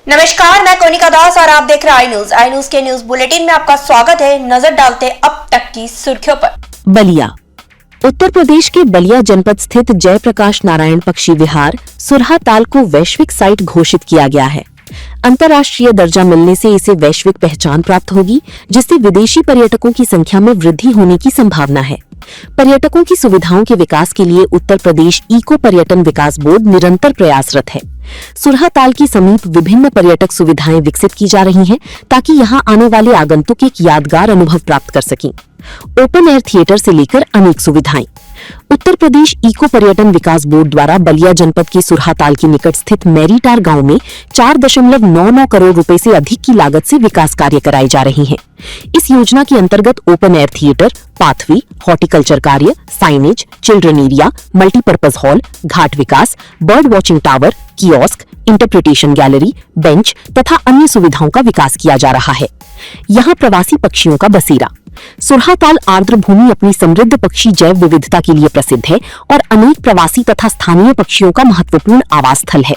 नमस्कार, मैं कोनिका दास और आप देख रहे हैं आई न्यूज के न्यूज बुलेटिन में आपका स्वागत है। नजर डालते अब तक की सुर्खियों पर। बलिया। उत्तर प्रदेश के बलिया जनपद स्थित जयप्रकाश नारायण पक्षी विहार सुरहा ताल को वैश्विक साइट घोषित किया गया है। अंतर्राष्ट्रीय दर्जा मिलने से इसे वैश्विक पहचान प्राप्त होगी, जिससे विदेशी पर्यटकों की संख्या में वृद्धि होने की संभावना है। पर्यटकों की सुविधाओं के विकास के लिए उत्तर प्रदेश इको पर्यटन विकास बोर्ड निरंतर प्रयासरत है। सुरहा ताल के समीप विभिन्न पर्यटक सुविधाएं विकसित की जा रही हैं, ताकि यहां आने वाले आगंतुक एक यादगार अनुभव प्राप्त कर सकें। ओपन एयर थिएटर से लेकर अनेक सुविधाएं। उत्तर प्रदेश इको पर्यटन विकास बोर्ड द्वारा बलिया जनपद के सुरहा ताल के निकट स्थित मैरीटार गांव में 4.99 करोड़ रुपए से अधिक की लागत से विकास कार्य कराए जा रहे हैं। इस योजना के अंतर्गत open air theatre, pathway, horticulture कार्य, signage, children area, multipurpose hall, घाट विकास, bird watching tower, kiosk, interpretation gallery, bench तथा अन्य सुविधाओं का विकास किया जा रहा है। यहाँ प्रवासी पक्षियों का बसेरा। सुरहा ताल आर्द्र भूमि अपनी समृद्ध पक्षी जैव विविधता के लिए प्रसिद्ध है और अनेक प्रवासी तथा स्थानीय पक्षियों का महत्वपूर्ण आवास स्थल है।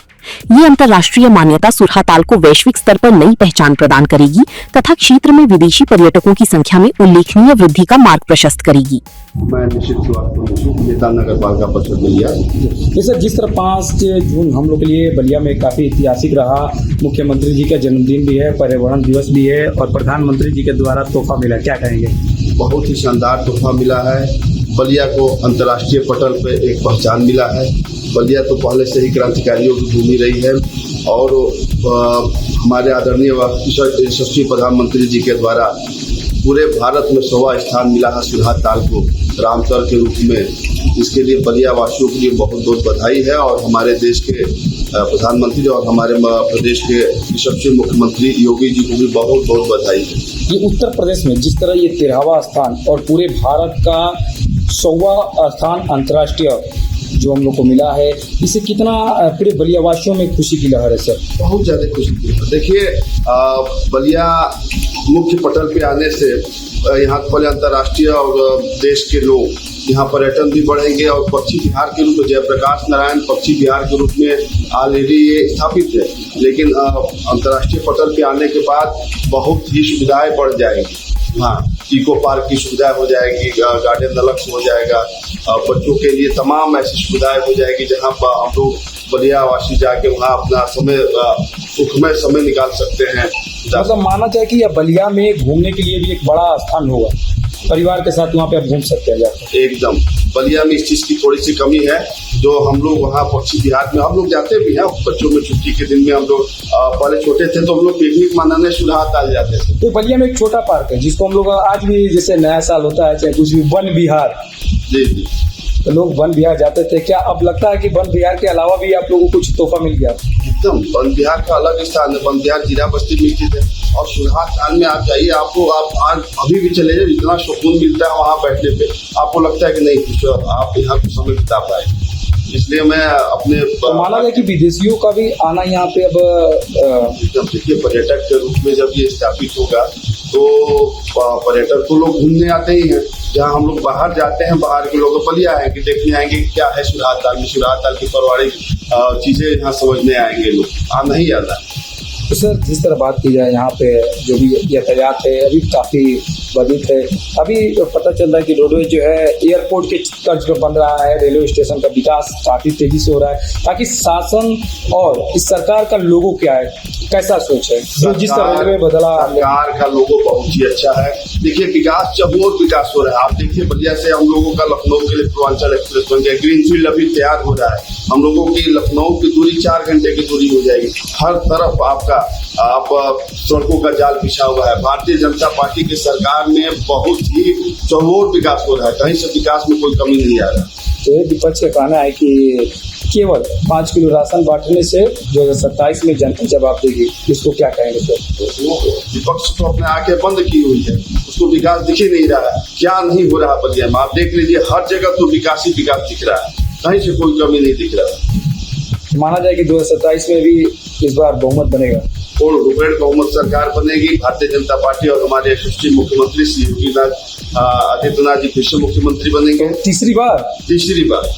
ये अंतर्राष्ट्रीय मान्यता सुरहा ताल को वैश्विक स्तर पर नई पहचान प्रदान करेगी तथा क्षेत्र में विदेशी पर्यटकों की संख्या में उल्लेखनीय वृद्धि का मार्ग प्रशस्त करेगी। मैं निश्चित नेता नगर पालिका परिषद बलिया। सर, जिस तरह 5 जून हम लोग के लिए बलिया में काफी ऐतिहासिक रहा, मुख्यमंत्री जी का जन्मदिन भी है, पर्यावरण दिवस भी है और प्रधानमंत्री जी के द्वारा तोहफा मिला, क्या कहेंगे? बहुत ही शानदार तोहफा मिला है। बलिया को अंतर्राष्ट्रीय पटल पे एक पहचान मिला है। बलिया तो पहले से ही क्रांतिकारियों की भूमि रही है और हमारे आदरणीय यशस्वी प्रधानमंत्री जी के द्वारा पूरे भारत में 100वां स्थान मिला है सुरहा ताल को रामसर के रूप में। इसके लिए बलिया वासियों के लिए बहुत बहुत बधाई है और हमारे देश के प्रधानमंत्री और हमारे प्रदेश के यशस्वी मुख्यमंत्री योगी जी को भी बहुत बहुत बधाई है। ये उत्तर प्रदेश में जिस तरह ये 13वां स्थान और पूरे भारत का 100वां स्थान अंतर्राष्ट्रीय जो हम लोग को मिला है, इससे कितना पूरे बलिया वासियों में खुशी की लहर है सर? बहुत ज्यादा खुशी की लहर। देखिए, बलिया मुख्य पटल पे आने से यहाँ पहले अंतर्राष्ट्रीय और देश के लोग यहाँ पर्यटन भी बढ़ेंगे और पक्षी विहार के रूप में जयप्रकाश नारायण पक्षी विहार के रूप में ऑलरेडी ये स्थापित है, लेकिन अंतर्राष्ट्रीय पटल पे आने के बाद बहुत ही सुविधाएं बढ़ जाएगी। हाँ, इको पार्क की सुविधाएं हो जाएगी, गार्डन अलग हो जाएगा, बच्चों के लिए तमाम ऐसी सुविधाएं हो जाएगी जहाँ पर हम लोग बलिया वासी जाके वहाँ अपना सुखमय समय निकाल सकते हैं। मतलब माना जाए कि यह बलिया में घूमने के लिए भी एक बड़ा स्थान होगा, परिवार के साथ वहाँ पे आप घूम सकते हैं जाकर। एकदम, बलिया में इस चीज की थोड़ी सी कमी है, जो हम लोग वहाँ पक्षी विहार में हम लोग जाते भी हैं बच्चों में छुट्टी के दिन में। हम लोग पहले छोटे थे तो हम लोग पिकनिक मनाने सुरहा ताल जाते थे। तो बलिया में एक छोटा पार्क है जिसको हम लोग आज भी, जैसे नया साल होता है चाहे कुछ भी, वन विहार। जी जी, तो लोग वन विहार जाते थे। क्या अब लगता है कि वन विहार के अलावा भी आप लोगों को कुछ तोहफा मिल गया? एकदम, वन विहार का अलग स्थान है। वन विहार जीरा बस्ती में स्थित है और सुरहा ताल में आप जाइए, आपको आप आज अभी भी चले जाए, इतना सुकून मिलता है वहाँ बैठने पे, आपको लगता है कि नहीं कुछ आप यहाँ कुछ समय बिता पाए। इसलिए मैं अपने माना जाए कि विदेशियों का भी आना यहाँ पे अब एकदम, देखिए पर्यटक के रूप में जब ये स्थापित होगा तो पर्यटक तो लोग घूमने आते ही हैं। जहाँ हम लोग बाहर जाते हैं, बाहर के लोग बलिया आएंगे, देखने आएंगे क्या है सुरहा ताल में, सुरहा ताल की पौराणिक चीजें यहाँ समझने आएंगे लोग, आना ही आना। तो सर, जिस तरह बात की जाए यहाँ पे जो भी यातायात है अभी काफ़ी बाधित है। अभी पता चल रहा है कि रोडवेज जो है एयरपोर्ट के तर्ज पर बन रहा है, रेलवे स्टेशन का विकास काफ़ी तेजी से हो रहा है, ताकि शासन और इस सरकार का लोगो क्या है, कैसा सोच है? जिस तरह रेलवे बदला, सरकार का लोगो बहुत ही अच्छा है। देखिए, विकास चहुओर विकास हो रहा है। आप देखिए, बलिया से हम लोगों का लखनऊ के लिए पूर्वांचल एक्सप्रेस बन गया, ग्रीनफील्ड अभी तैयार हो रहा है। हम लोगों की लखनऊ की दूरी 4 घंटे की दूरी हो जाएगी। हर तरफ आप सड़कों का जाल बिछा हुआ है। भारतीय जनता पार्टी की सरकार में बहुत ही चहुओर विकास हो रहा है, कहीं से विकास में कोई कमी नहीं आ रहा। तो ये विपक्ष का कहना है कि केवल 5 किलो राशन बांटने से 2027 में जनता जवाब देगी, इसको क्या कहेंगे सर? विपक्ष तो अपने आंखें बंद की हुई है, उसको विकास दिख ही नहीं रहा है। क्या नहीं हो रहा बलिया में, आप देख लीजिए, हर जगह तो विकास ही विकास दिख रहा है, कहीं से कोई कमी नहीं दिख रहा। माना जाए कि 2027 में भी इस बार बहुमत बनेगा, पूर्ण रूपेण बहुमत सरकार बनेगी। भारतीय जनता पार्टी और हमारे यशस्वी मुख्यमंत्री श्री योगी आदित्यनाथ जी फिर से मुख्यमंत्री बनेंगे। तीसरी बार।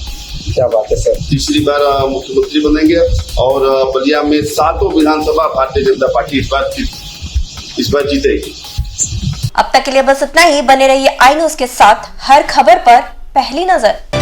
क्या बात है सर। तीसरी बार मुख्यमंत्री बनेंगे और बलिया में 7 विधानसभा भारतीय जनता पार्टी इस बार जीतेगी। अब तक के लिए बस इतना ही। बने रहिए आई न्यूज के साथ, हर खबर पर पहली नजर।